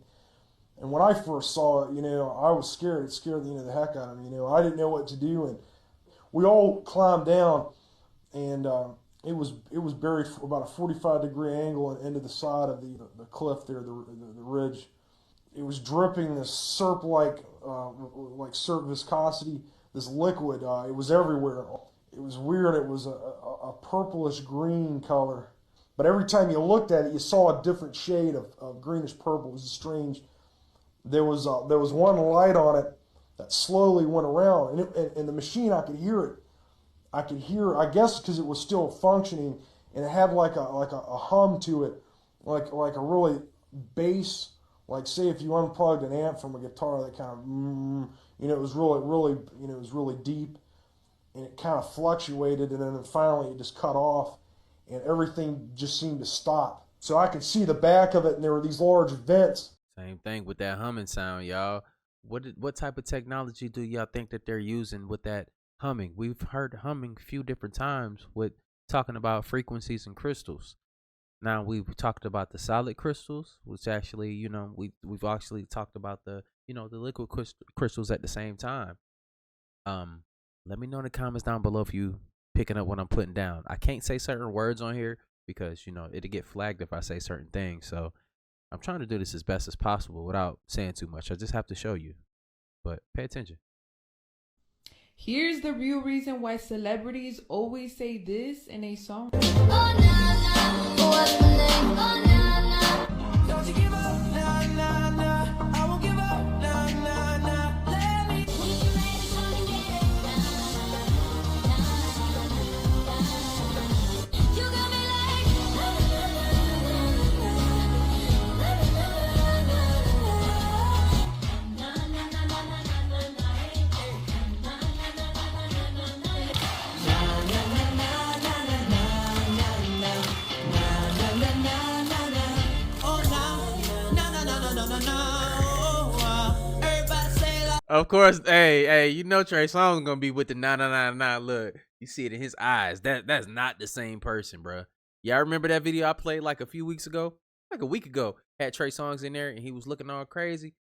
And when I first saw it, I was scared. It scared the heck out of me. I didn't know what to do, and we all climbed down, and it was buried for about a 45-degree angle into the side of the cliff there, the ridge. It was dripping this like syrup viscosity, this liquid. It was everywhere. It was weird. It was a purplish green color, but every time you looked at it, you saw a different shade of greenish purple. It was strange. There was one light on it that slowly went around, and the machine, I could hear it. I guess because it was still functioning, and it had like a hum to it, like a really bass, like say if you unplugged an amp from a guitar, that kind of, it was really, it was really deep, and it kind of fluctuated, and then finally it just cut off, and everything just seemed to stop. So I could see the back of it, and there were these large vents. Same thing with that humming sound, y'all. What type of technology do y'all think that they're using with that humming? We've heard humming a few different times with talking about frequencies and crystals. Now we've talked about the solid crystals, which actually, we've actually talked about the liquid crystals at the same time. Let me know in the comments down below if you picking up what I'm putting down. I can't say certain words on here because it'll get flagged if I say certain things. So I'm trying to do this as best as possible without saying too much. I just have to show you, but pay attention. Here's the real reason why celebrities always say this in a song. Of course, hey, you know Trey Songz gonna be with the 999. Look, you see it in his eyes. That's not the same person, bro. Y'all remember that video I played like a few weeks ago? Like a week ago. Had Trey Songz in there and he was looking all crazy.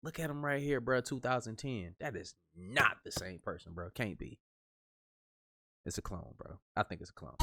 Look at him right here, bro. 2010. That is not the same person, bro. Can't be. It's a clone, bro. I think it's a clone.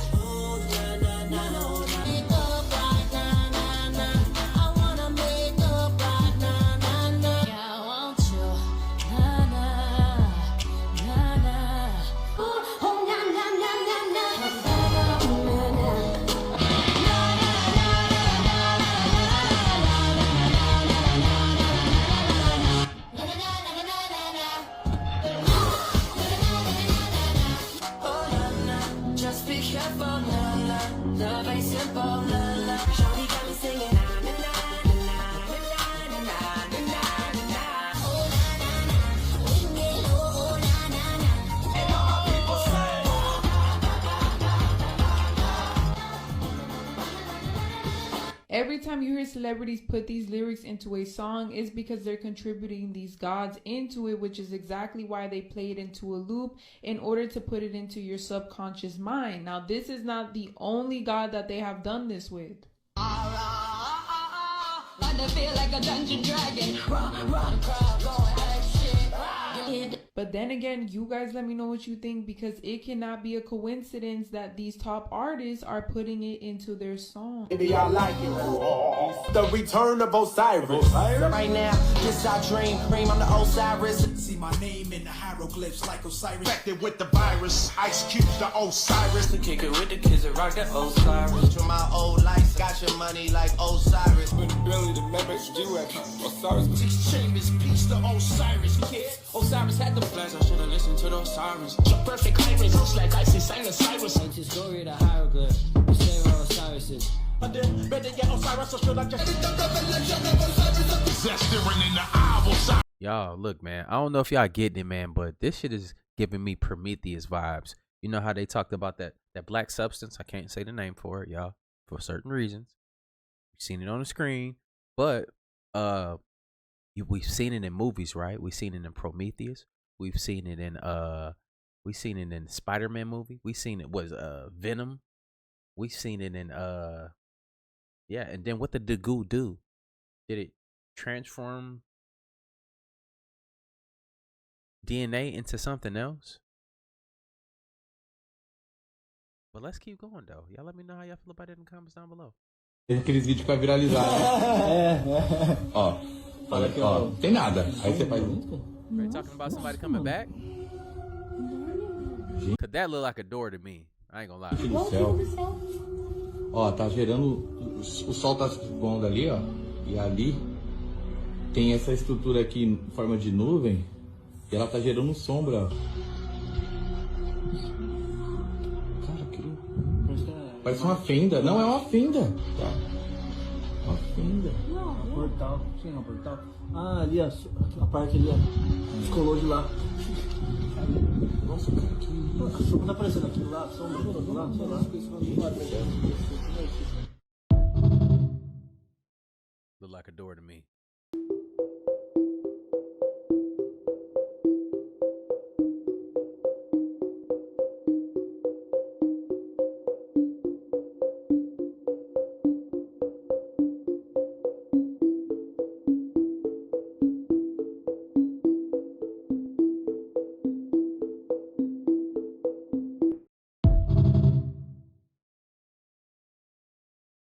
Every time you hear celebrities put these lyrics into a song, it's because they're contributing these gods into it, which is exactly why they play it into a loop in order to put it into your subconscious mind. Now, this is not the only god that they have done this with. But then again, you guys let me know what you think, because it cannot be a coincidence that these top artists are putting it into their song. Maybe I like it. The return of Osiris. Right now, this our dream. I'm the Osiris. See my name in the hieroglyphs like Osiris. Infected with the virus. Ice cubes, the Osiris. To kick it with the kids that rock that Osiris. From my old life, got your money like Osiris. With the belly, the members, G-Wax. Osiris. Six chambers, peace to Osiris. Kids, Osiris had the flash. I should have listened to those sirens. Perfect irons, looks like icy sign of Cyrus. It's the story of the hieroglyphs. You say where Osiris is. Better get Osiris, or should I just Y'all, look, man. I don't know if y'all getting it, man, but this shit is giving me Prometheus vibes. You know how they talked about that black substance? I can't say the name for it, y'all, for certain reasons. You've seen it on the screen, but we've seen it in movies, right? We've seen it in Prometheus. We've seen it in the Spider-Man movie. We've seen it Venom. We've seen it in yeah, and then what did the goo do? Did it transform DNA into something else? But let's keep going though. Y'all let me know how y'all feel about it in the comments down below. Tem aqueles vídeos que vai viralizar, né? Ó, olha aqui, ó. Tem nada. Aí você faz. Are you talking about somebody coming back? Cause that look like a door to me. I ain't gonna lie. Do céu. Ó, tá gerando. O sol tá se pondo ali, ó. E ali tem essa estrutura aqui em forma de nuvem. E ela tá gerando sombra, ó. Cara, que louco. Parece uma fenda. Não, é uma fenda. Tá. Uma fenda. Não, portal. Sim, é um portal. Ah, ali, a parte ali, ó. Descolou de lá. Nossa, cara, que isso? A sombra tá aparecendo aqui do lado, sombra do lado, sei lá. Look like a door to me.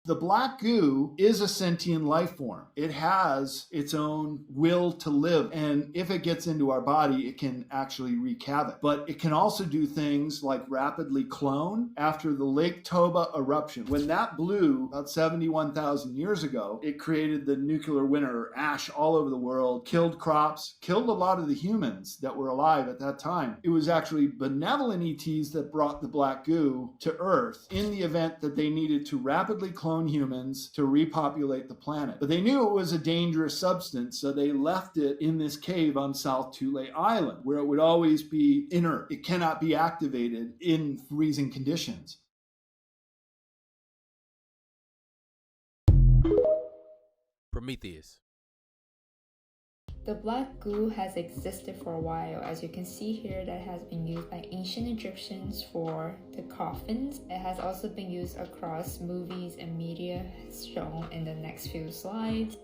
The black goo is a sentient life form. It has its own will to live, and if it gets into our body, it can actually wreak havoc. But it can also do things like rapidly clone. After the Lake Toba eruption, when that blew about 71,000 years ago, it created the nuclear winter, ash all over the world, killed crops, killed a lot of the humans that were alive at that time. It was actually benevolent ETs that brought the black goo to Earth in the event that they needed to rapidly clone humans to repopulate the planet. But they knew it was a dangerous substance, so they left it in this cave on South Tule Island, where it would always be inert. It cannot be activated in freezing conditions. Prometheus. The black goo has existed for a while. As you can see here, that has been used by ancient Egyptians for the coffins. It has also been used across movies and media, as shown in the next few slides.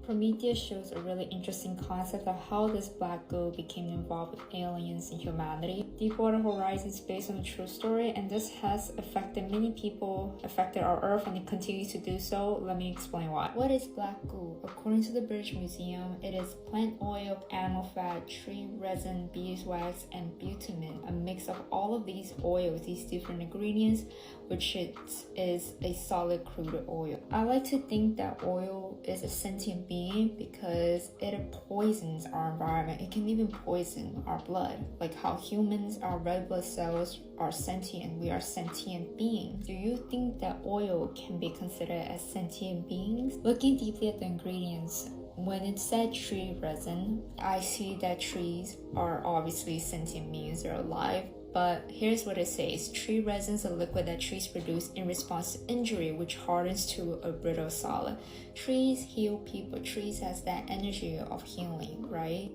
Prometheus shows a really interesting concept of how this black goo became involved with aliens and humanity. Deepwater Horizon is based on a true story, and this has affected many people, affected our Earth, and it continues to do so. Let me explain why. What is black goo? According to the British Museum, it is plant oil, animal fat, tree resin, beeswax, and bitumen, a mix of all of these oils, these different ingredients, which is a solid crude oil. I like to think that oil is a sentient being because it poisons our environment. It can even poison our blood, like how humans, our red blood cells are sentient. We are sentient beings. Do you think that oil can be considered as sentient beings? Looking deeply at the ingredients, when it said tree resin, I see that trees are obviously sentient beings, they're alive. But here's what it says. Tree resin is a liquid that trees produce in response to injury, which hardens to a brittle solid. Trees heal people. Trees has that energy of healing, right?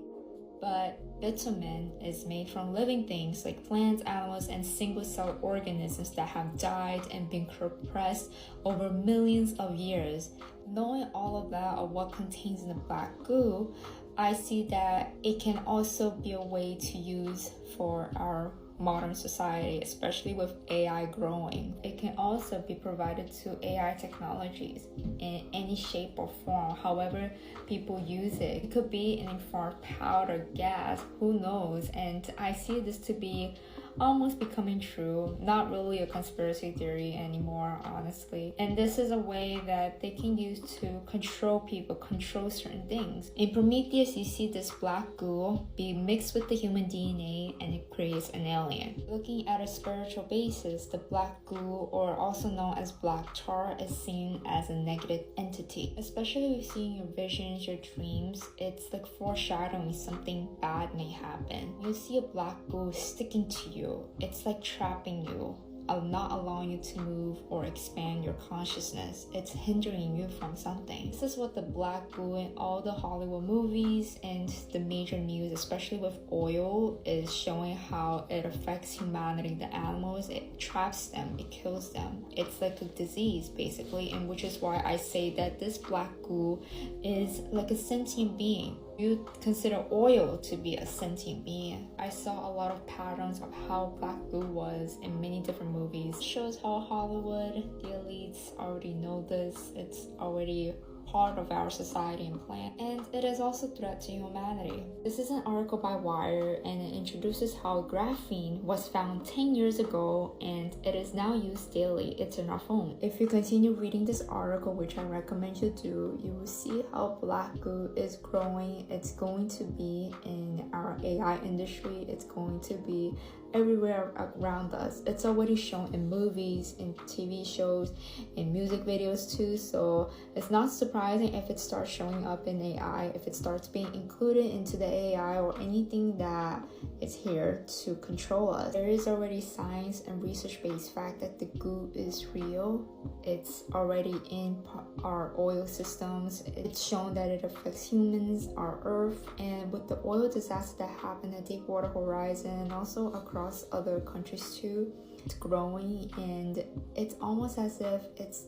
But bitumen is made from living things like plants, animals, and single-cell organisms that have died and been compressed over millions of years. Knowing all of that, of what contains in the black goo, I see that it can also be a way to use for our modern society, especially with AI growing. It can also be provided to AI technologies in any shape or form, however people use it. It could be in a form of powder, gas, who knows? And I see this to be almost becoming true, not really a conspiracy theory anymore, honestly. And this is a way that they can use to control people, control certain things. In Prometheus, you see this black goo be mixed with the human DNA and it creates an alien. Looking at a spiritual basis, the black goo, or also known as black tar, is seen as a negative entity. Especially with seeing your visions, your dreams, it's like foreshadowing something bad may happen. You see a black goo sticking to you. It's like trapping you, not allowing you to move or expand your consciousness. It's hindering you from something. This is what the black goo in all the Hollywood movies and the major news, especially with oil, is showing how it affects humanity, the animals. It traps them, it kills them. It's like a disease, basically, and which is why I say that this black goo is like a sentient being. You consider oil to be a sentient being. I saw a lot of patterns of how black goo was in many different movies. It shows how Hollywood, the elites already know this. It's already part of our society and plan, and it is also a threat to humanity. This is an article by Wire, and it introduces how graphene was found 10 years ago and it is now used daily. It's in our phone. If you continue reading this article, which I recommend you do, you will see how black goo is growing. It's going to be in our AI industry. It's going to be everywhere around us. It's already shown in movies, in TV shows, in music videos too, so it's not surprising if it starts showing up in AI, if it starts being included into the AI or anything that is here to control us. There is already science and research-based fact that the goo is real. It's already in our oil systems. It's shown that it affects humans, our Earth, and with the oil disaster that happened at Deepwater Horizon and also across other countries too, it's growing, and it's almost as if it's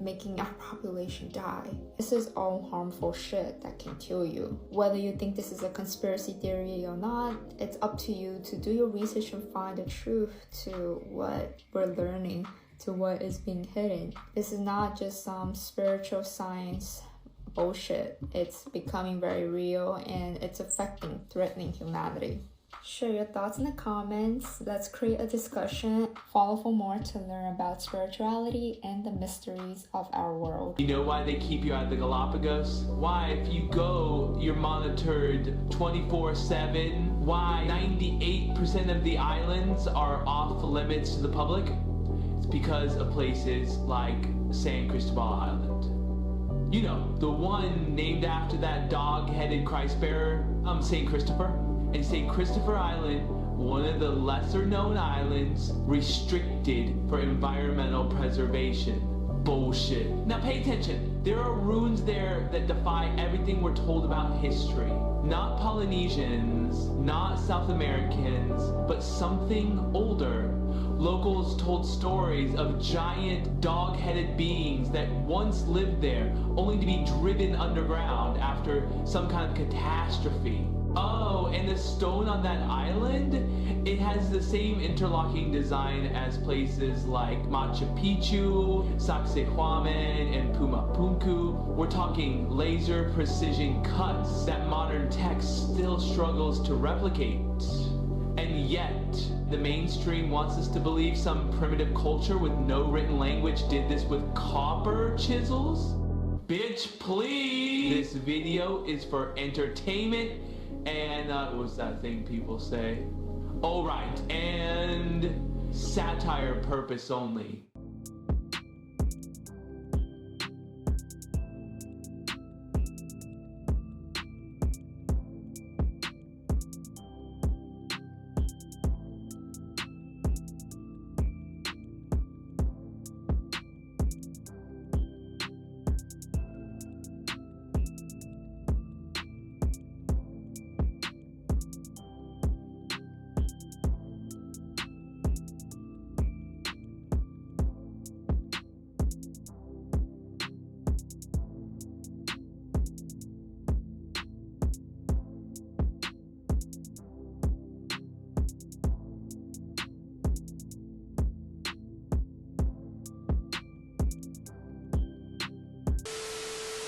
making our population die. This is all harmful shit that can kill you. Whether you think this is a conspiracy theory or not, it's up to you to do your research and find the truth to what we're learning, to what is being hidden. This is not just some spiritual science bullshit. It's becoming very real, and it's affecting, threatening humanity. Share your thoughts in the comments. Let's create a discussion. Follow for more to learn about spirituality and the mysteries of our world. You know why they keep you at the Galapagos? Why, if you go, you're monitored 24/7? Why 98% of the islands are off limits to the public? It's because of places like San Cristobal Island. You know, the one named after that dog-headed Christ bearer, St. Christopher. And St. Christopher Island, one of the lesser known islands restricted for environmental preservation. bullshit. Now pay attention. There are ruins there that defy everything we're told about history. Not Polynesians, not South Americans, but something older. Locals told stories of giant dog-headed beings that once lived there, only to be driven underground after some kind of catastrophe. Oh, and the stone on that island, it has the same interlocking design as places like Machu Picchu, Sacsayhuaman, and Pumapunku. We're talking laser precision cuts that modern tech still struggles to replicate. And yet, the mainstream wants us to believe some primitive culture with no written language did this with copper chisels? Bitch, please! This video is for entertainment and, what's that thing people say? Oh, right, and satire purpose only.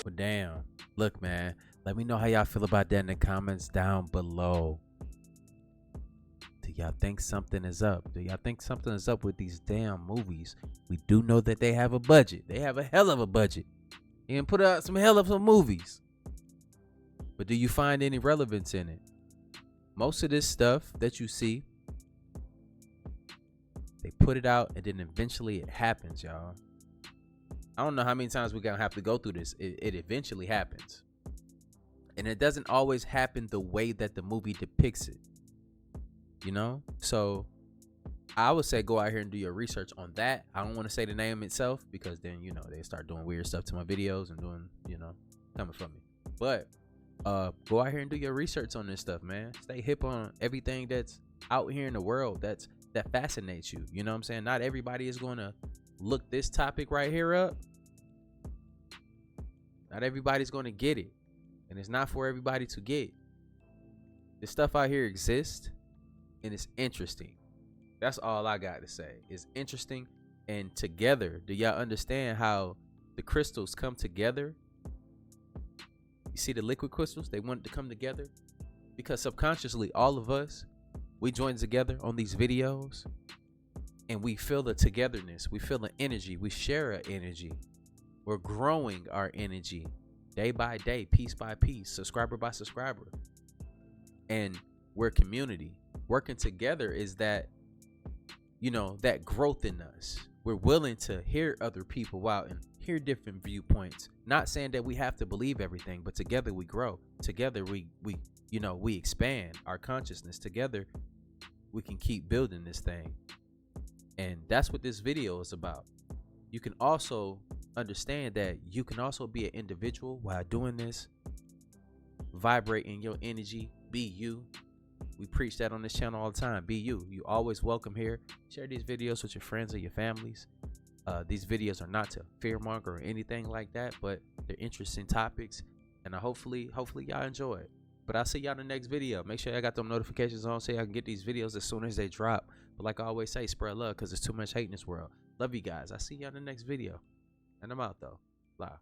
Well, damn. Look, man, let me know how y'all feel about that in the comments down below. Do y'all think something is up? Do y'all think something is up with these damn movies? We do know that they have a budget. They have a hell of a budget. And put out some hell of some movies. But do you find any relevance in it? Most of this stuff that you see, they put it out and then eventually it happens, y'all. I don't know how many times we're gonna have to go through this. It eventually happens. And it doesn't always happen the way that the movie depicts it. You know? So I would say go out here and do your research on that. I don't want to say the name itself because then, you know, they start doing weird stuff to my videos and doing, you know, coming from me. But go out here and do your research on this stuff, man. Stay hip on everything that's out here in the world that fascinates you. You know what I'm saying? Not everybody is going to look this topic right here up. Not everybody's going to get it. And it's not for everybody to get. This stuff out here exists and it's interesting. That's all I got to say. It's interesting and together. Do y'all understand how the crystals come together? You see the liquid crystals? They wanted to come together because subconsciously all of us, we join together on these videos and we feel the togetherness. We feel the energy. We share an energy. We're growing our energy day by day, piece by piece, subscriber by subscriber. And we're a community. Working together is that, you know, that growth in us. We're willing to hear other people out and hear different viewpoints. Not saying that we have to believe everything, but together we grow. Together we expand our consciousness. Together we can keep building this thing. And that's what this video is about. You can also understand that you can also be an individual while doing this. Vibrate in your energy. Be you. We preach that on this channel all the time. Be you. You always welcome here. Share these videos with your friends or your families. These videos are not to fearmonger or anything like that, but they're interesting topics, and hopefully y'all enjoy it. But I'll see y'all in the next video. Make sure y'all got them notifications on so y'all can get these videos as soon as they drop. But like I always say, spread love because there's too much hate in this world. Love you guys. I'll see y'all in the next video. And I'm out though. Bye.